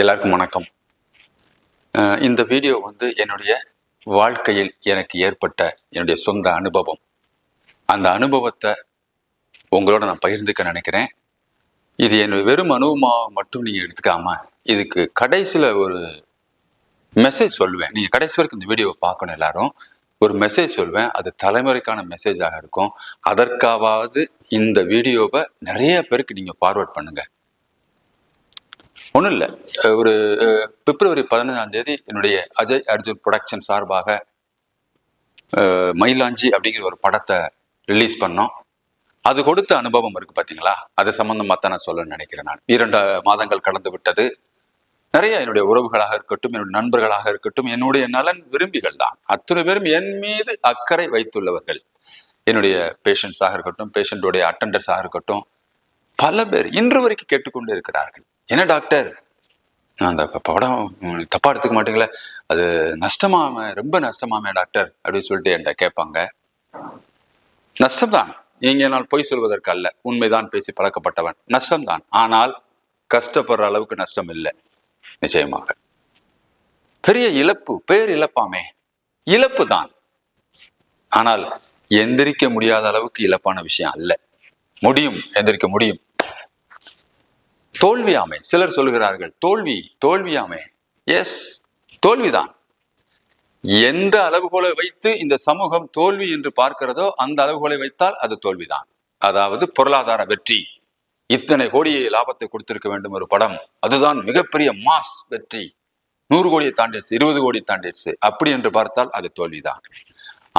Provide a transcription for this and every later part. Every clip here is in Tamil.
எல்லாருக்கும் வணக்கம். இந்த வீடியோ என்னுடைய வாழ்க்கையில் எனக்கு ஏற்பட்ட என்னுடைய சொந்த அனுபவம். அந்த அனுபவத்தை உங்களோட நான் பகிர்ந்துக்க நினைக்கிறேன். இது என்னுடைய வெறும் அனுபவமாக மட்டும் நீங்கள் எடுத்துக்காம இதுக்கு கடைசியில் ஒரு மெசேஜ் சொல்லுவேன். நீங்கள் கடைசி வரைக்கும் இந்த வீடியோவை பார்க்கணும். எல்லாரும் ஒரு மெசேஜ் சொல்வேன். அது தலைமுறைக்கான மெசேஜாக இருக்கும். அதற்காவது இந்த வீடியோவை நிறைய பேருக்கு நீங்கள் ஃபார்வர்ட் பண்ணுங்கள். ஒன்றும் இல்லை, ஒரு பிப்ரவரி 15 என்னுடைய அஜய் அர்ஜுன் ப்ரொடக்ஷன் சார்பாக மயிலாஞ்சி அப்படிங்கிற ஒரு படத்தை ரிலீஸ் பண்ணோம். அது கொடுத்த அனுபவம் இருக்கு பார்த்தீங்களா, அது சம்பந்தமாக தான் நான் சொல்ல நினைக்கிறேன். நான் 2 மாதங்கள் கடந்து விட்டது. நிறைய என்னுடைய உறவுகளாக இருக்கட்டும், என்னுடைய நண்பர்களாக இருக்கட்டும், என்னுடைய நலன் விரும்பிகள் தான் அத்தனை பேரும் என் மீது அக்கறை வைத்துள்ளவர்கள். என்னுடைய பேஷண்ட்ஸாக இருக்கட்டும், பேஷண்ட்டுடைய அட்டண்டர்ஸாக இருக்கட்டும், பல பேர் இன்று வரைக்கும் கேட்டுக்கொண்டு இருக்கிறார்கள். என்ன டாக்டர், அந்த படம் தப்பா எடுத்துக்க மாட்டீங்களே, அது நஷ்டமாம, ரொம்ப நஷ்டமாமே டாக்டர் அப்படின்னு சொல்லிட்டு என்கிட்ட கேட்பாங்க. நஷ்டம்தான், நீங்க நான் பொய் சொல்வதற்கு அல்ல, உண்மைதான் பேசி பழக்கப்பட்டவன். நஷ்டம்தான், ஆனால் கஷ்டப்படுற அளவுக்கு நஷ்டம் இல்லை. நிச்சயமாக பெரிய இழப்பு, பேர் இழப்பாமே, இழப்பு தான். ஆனால் எந்திரிக்க முடியாத அளவுக்கு இழப்பான விஷயம் அல்ல. முடியும், எந்திரிக்க முடியும். தோல்வியாமை, சிலர் சொல்லுகிறார்கள் தோல்வியாமை. எஸ், தோல்விதான். எந்த அளவுகோலை வைத்து இந்த சமூகம் தோல்வி என்று பார்க்கிறதோ அந்த அளவுகோலை வைத்தால் அது தோல்விதான். அதாவது பொருளாதார வெற்றி, இத்தனை கோடியை லாபத்தை கொடுத்திருக்க வேண்டும் ஒரு படம், அதுதான் மிகப்பெரிய மாஸ் வெற்றி, 100 கோடியை தாண்டிடுச்சு, 20 கோடி தாண்டிடுச்சு, அப்படி என்று பார்த்தால் அது தோல்விதான்.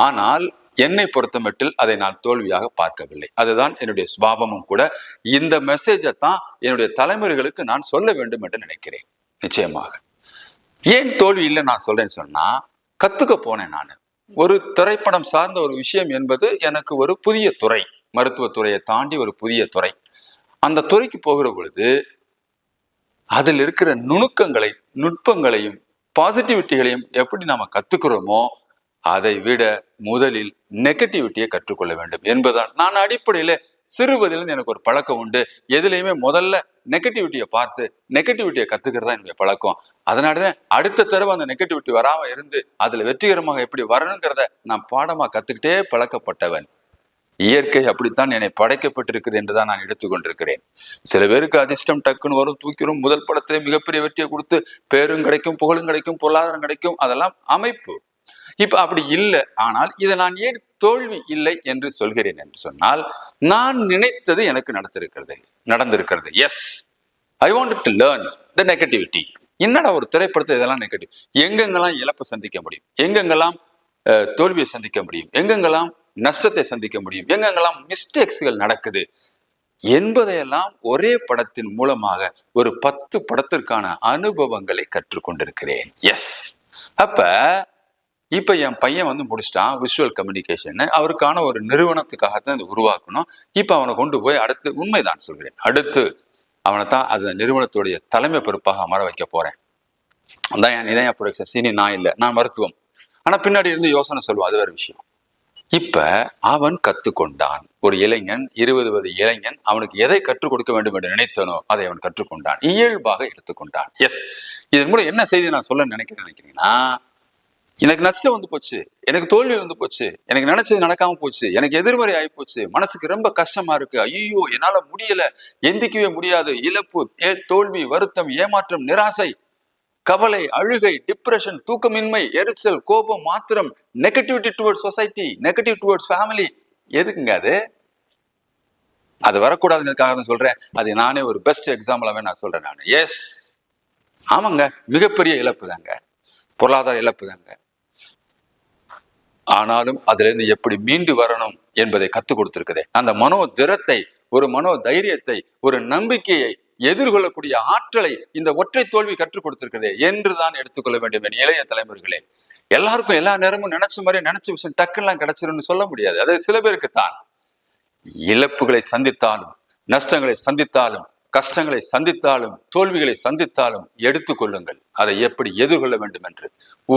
ஆனால் என்னை பொறுத்தமட்டில் அதை நான் தோல்வியாக பார்க்கவில்லை. அதுதான் என்னுடைய சுபாவமும் கூட. இந்த மெசேஜை தான் என்னுடைய தலைமுறைகளுக்கு நான் சொல்ல வேண்டும் என்று நினைக்கிறேன். நிச்சயமாக ஏன் தோல்வி இல்லை நான் சொல்றேன்னு சொன்னா, கத்துக்க போனேன். நான் ஒரு திரைப்படம் சார்ந்த ஒரு விஷயம் என்பது எனக்கு ஒரு புதிய துறை, மருத்துவத்துறையை தாண்டி ஒரு புதிய துறை. அந்த துறைக்கு போகிற பொழுது அதில் இருக்கிற நுட்பங்களையும் பாசிட்டிவிட்டிகளையும் எப்படி நாம கத்துக்கிறோமோ அதை விட முதலில் நெகட்டிவிட்டியை கற்றுக்கொள்ள வேண்டும் என்பதால் நான் அடிப்படையில சிறுவதிலிருந்து எனக்கு ஒரு பழக்கம் உண்டு. எதுலையுமே முதல்ல நெகட்டிவிட்டியை பார்த்து நெகட்டிவிட்டியை கத்துக்கிறதா என்னுடைய பழக்கம். அதனாலதான் அடுத்த தடவை அந்த நெகட்டிவிட்டி வராம இருந்து அதுல வெற்றிகரமாக எப்படி வரணுங்கிறத நான் பாடமா கத்துக்கிட்டே பழக்கப்பட்டவன். இயற்கை அப்படித்தான் என்னை படைக்கப்பட்டிருக்குது என்றுதான் நான் எடுத்துக்கொண்டிருக்கிறேன். சில பேருக்கு அதிர்ஷ்டம் டக்குன்னு வரும், தூக்கிடும், முதல் படத்திலே மிகப்பெரிய வெற்றியை கொடுத்து பேரும் கிடைக்கும், புகழும் கிடைக்கும், பொருளாதாரம் கிடைக்கும், அதெல்லாம் அமைப்பு. இப்ப அப்படி இல்லை. ஆனால் இதை நான் ஏன் தோல்வி இல்லை என்று சொல்கிறேன் என்று சொன்னால், நான் நினைத்தது எனக்கு நடந்திருக்கிறது. Yes, I want to learn the negativity. என்னடா ஒரு திரைப்படத்தை இதெல்லாம் நெகட்டிவ், எங்கெங்கெல்லாம் இழப்பு சந்திக்க முடியும், எங்கெங்கெல்லாம் தோல்வியை சந்திக்க முடியும், எங்கெங்கெல்லாம் நஷ்டத்தை சந்திக்க முடியும், எங்கெங்கெல்லாம் மிஸ்டேக்ஸ்கள் நடக்குது என்பதையெல்லாம் ஒரே படத்தின் மூலமாக ஒரு 10 படத்திற்கான அனுபவங்களை கற்றுக்கொண்டிருக்கிறேன். எஸ், இப்ப என் பையன் முடிச்சிட்டான் விஷுவல் கம்யூனிகேஷன். அவருக்கான ஒரு நிறுவனத்துக்காகத்தான் இதை உருவாக்கணும். இப்ப அவனை கொண்டு போய் அடுத்து, உண்மைதான் சொல்கிறேன், அடுத்து அவனை தான் அந்த நிறுவனத்துடைய தலைமை பொறுப்பாக அமர வைக்க போறேன். அதான் என் இதய ப்ரொடக்ஷன். சீனி நான் இல்லை, நான் மருத்துவம். ஆனா பின்னாடி இருந்து யோசனை சொல்லுவான், அது வேற விஷயம். இப்ப அவன் கத்துக்கொண்டான். ஒரு இளைஞன், 20 வயது இளைஞன், அவனுக்கு எதை கற்றுக் கொடுக்க வேண்டும் என்று நினைத்தனோ அதை அவன் கற்றுக்கொண்டான், இயல்பாக எடுத்துக்கொண்டான். எஸ், இதன் மூலம் என்ன செய்தி நான் சொல்ல நினைக்கிறீங்கன்னா, எனக்கு நஷ்டம் போச்சு, எனக்கு தோல்வி போச்சு, எனக்கு நினைச்சது நடக்காம போச்சு, எனக்கு எதிர்மறை ஆகி போச்சு, மனசுக்கு ரொம்ப கஷ்டமா இருக்கு, ஐயோ என்னால முடியல, எந்திக்கவே முடியாது, இழப்பு, தோல்வி, வருத்தம், ஏமாற்றம், நிராசை, கவலை, அழுகை, டிப்ரெஷன், தூக்கமின்மை, எரிச்சல், கோபம், மாத்திரம், negativity towards society, negative towards family. எதுக்குங்க அது வரக்கூடாதுங்கிறதுக்காக தான் சொல்றேன். அது நானே ஒரு பெஸ்ட் எக்ஸாம்பிளாவே நான் சொல்றேன். நான் எஸ், ஆமாங்க, மிகப்பெரிய இழப்பு தாங்க, பொருளாதார இழப்பு தாங்க. ஆனாலும் அதுல இருந்து எப்படி மீண்டு வரணும் என்பதை கத்துக் கொடுத்திருக்கிறே. அந்த மனோ திடத்தை, ஒரு மனோ தைரியத்தை, ஒரு நம்பிக்கையை, எதிர்கொள்ளக்கூடிய ஆற்றலை இந்த ஒற்றை தோல்வி கற்றுக் கொடுத்திருக்கிறதே என்றுதான் எடுத்துக்கொள்ள வேண்டும் என் இளைய தலைமுறைகளே. எல்லாருக்கும் எல்லா நேரமும் நினைச்ச மாதிரி நினைச்ச விஷயம் டக்குலாம் கிடைச்சிரும்னு சொல்ல முடியாது. அது சில பேருக்குத்தான். இழப்புகளை சந்தித்தாலும், நஷ்டங்களை சந்தித்தாலும், கஷ்டங்களை சந்தித்தாலும், தோல்விகளை சந்தித்தாலும் எடுத்துக்கொள்ளுங்கள். அதை எப்படி எதிர்கொள்ள வேண்டும் என்று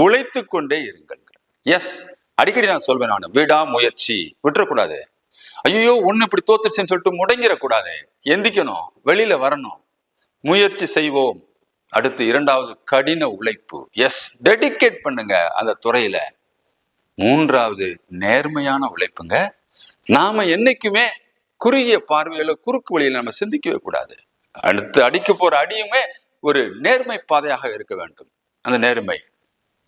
உழைத்து கொண்டே இருங்கள். எஸ், அடிக்கடி நான் சொல்வேன், நான் விடாமுயற்சி விட்டுறக்கூடாது. ஐயோ ஒண்ணு இப்படி தோத்துருச்சுன்னு சொல்லிட்டு முடங்கிடக்கூடாது. எந்திக்கணும், வெளியில வரணும், முயற்சி செய்வோம், அடுத்து இரண்டாவது கடின உழைப்பு. எஸ், டெடிகேட் பண்ணுங்க அந்த துறையில. மூன்றாவது நேர்மையான உழைப்புங்க. நாம என்னைக்குமே குறுகிய பார்வையில குறுக்கு வழியில நம்ம சிந்திக்கவே கூடாது. அடுத்து அடிக்க போற அடியுமே ஒரு நேர்மை பாதையாக இருக்க வேண்டும். அந்த நேர்மை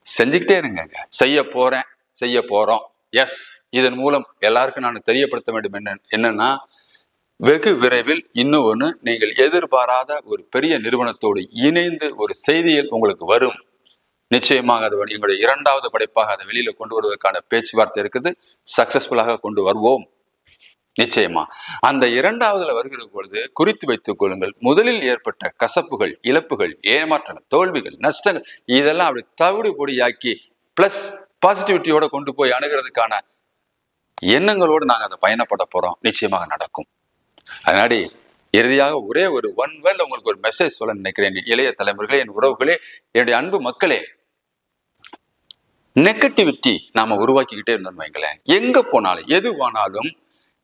செஞ்சுக்கிட்டே இருங்க. செய்ய போறோம். எஸ், இதன் மூலம் எல்லாருக்கும் நான் தெரியப்படுத்த வேண்டும் என்னன்னா, வெகு விரைவில் இன்னொன்னு, நீங்கள் எதிர்பாராத ஒரு பெரிய நிறுவனத்தோடு இணைந்து ஒரு செய்தியில் உங்களுக்கு வரும். நிச்சயமாக அது எங்களுடைய இரண்டாவது படைப்பாக அதை வெளியில கொண்டு வருவதற்கான பேச்சுவார்த்தை இருக்குது. சக்சஸ்ஃபுல்லாக கொண்டு வருவோம் நிச்சயமா. அந்த இரண்டாவதுல வருகிற பொழுது குறித்து வைத்துக் கொள்ளுங்கள், முதலில் ஏற்பட்ட கசப்புகள், இழப்புகள், ஏமாற்றங்கள், தோல்விகள், நஷ்டங்கள் இதெல்லாம் அப்படி தவிடு பொடியாக்கி பிளஸ் பாசிட்டிவிட்டியோட கொண்டு போய் அணுகிறதுக்கான எண்ணங்களோடு நாங்கள் அதை பயணப்பட போறோம். நிச்சயமாக நடக்கும். அதனாடி இறுதியாக ஒரே ஒரு ஒன் வேர்ட்ல உங்களுக்கு ஒரு மெசேஜ் சொல்ல நினைக்கிறேன். இளைய தலைமுறைகளே, என் உறவுகளே, என்னுடைய அன்பு மக்களே, நெகட்டிவிட்டி நாம உருவாக்கிக்கிட்டே இருந்தோம் வைங்களேன். எங்க போனாலும் எதுவானாலும்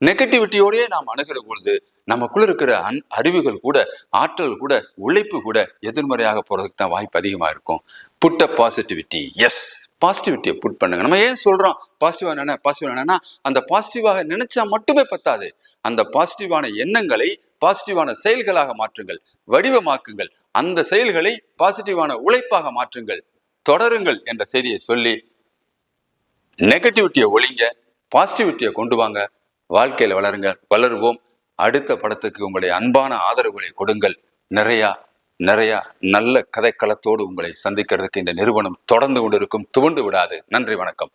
நெகட்டிவிட்டியோடய நாம் அணுகிற பொழுது நமக்குள்ள இருக்கிற அறிவுகள் கூட, ஆற்றல் கூட, உழைப்பு கூட எதிர்மறையாக போறதுக்கு தான் வாய்ப்பு அதிகமா இருக்கும். Put a positivity. எஸ், பாசிட்டிவிட்டியை புட் பண்ணுங்க. நம்ம ஏன் சொல்றோம் பாசிட்டிவா என்னன்னா, அந்த பாசிட்டிவாக நினைச்சா மட்டுமே பத்தாது. அந்த பாசிட்டிவான எண்ணங்களை பாசிட்டிவான செயல்களாக மாற்றுங்கள், வடிவமாக்குங்கள். அந்த செயல்களை பாசிட்டிவான உழைப்பாக மாற்றுங்கள், தொடருங்கள் என்ற செய்தியை சொல்லி நெகட்டிவிட்டியை ஒழிங்க, பாசிட்டிவிட்டியை கொண்டு வாங்க, வாழ்க்கையில வளருவோம். அடுத்த படத்துக்கு உங்களுடைய அன்பான ஆதரவுகளை கொடுங்கள். நிறைய நல்ல கதைக்களத்தோடு உங்களை சந்திக்கிறதுக்கு இந்த நிறுவனம் தொடர்ந்து கொண்டிருக்கும். துவண்டு விடாது. நன்றி, வணக்கம்.